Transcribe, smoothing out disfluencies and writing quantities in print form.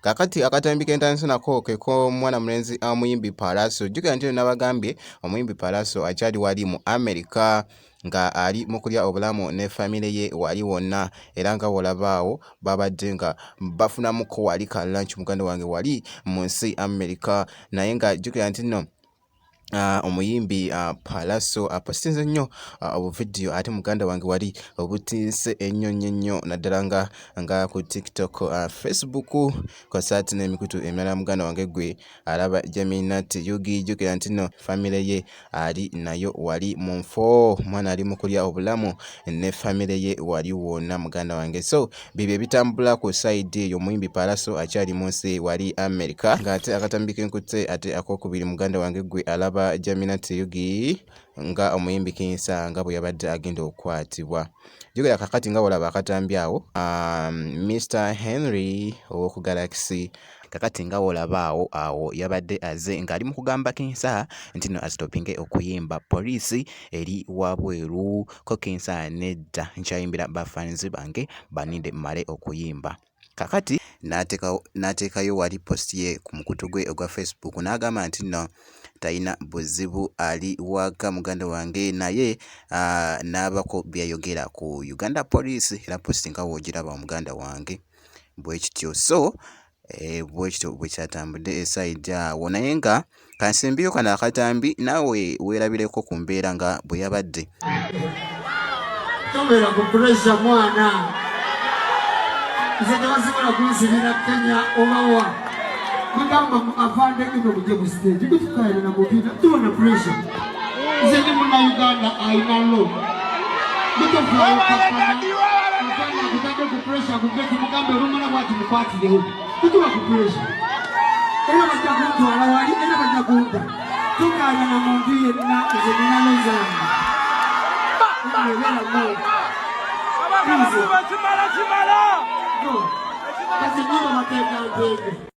Kakati akatambi k'entansi nako ke k'omwana mulenzi omuyimbi Pallaso. Jjukira nti nabagambye omuyimbi Pallaso akyali wali mu America nga ali mu kulya obulamu ne famire ye wali wonna, era nga wolabaawo babadde nga bafunamuko wali ka lunch muganda wange wali mu nsi America, naye nga jjukira nti nno omuyimbi Pallaso apostinze nnyo obuvidiyo ate muganda wange wali obutinse ennyo naddala nga ku TikTok, Facebook kosaati n'emikutu emirala. Muganda wange gwe alaba Jaminat Yugi, jjukira nti nno famire ye ali nayo wali mu nfo, mwana ali mu kulya obulamu ne famire ye wali wonna muganda wange. So bibyo ebitambula ku side eyo, omuyimbi Pallaso akyali mu nsi wali America, ng'ate akatambi k'enkutte ate akokubiri muganda wange gwe alaba Jaminat Yugi nga omuyimbi Kinsa nga bwe yabadde agenda okukwatibwa. Jjukira kakati nga olaba akatambi awo, Mr Henry ow'oku Galaxy, kakati nga olaba awo yabadde aze ng'ali mu kugamba Kinsa nti no asitopinge okuyimba, poliisi eri wabweru ko Kinsa nedda, nkyayimbira bafanzi bange baninde mmale okuyimba. Kakati n'ateekayo wali post ye ku mukutu gwe ogwa Facebook n'agamba nti no talina buzibu, ali waka muganda wange, naye n'abako byayogera ku Uganda Police, era post nga woogiraba muganda wange bwe kityo. So bwe kityo bwe kyatambudde esayidi awo, naye nga kansimbiyo kano akatambi naawe weerabireko ku mbeera nga bwe yabadde. Tobeera ku pressure mwana, nze tebasobola kunsibira Kenya obawa mugamba afande ino muje mu stage tutukaire na mubina tubona pressure. Nze ndi muna Uganda aina lo mutofaayo kakana kutande ku pressure kugeti mugambe olumala bwati mukwatireho tutuba ku pressure era bajja kuntwala wali era bajja kunta tukaire na muntu yenna nze nina lozange Kimala. Kasi nyumba mateeka ntege.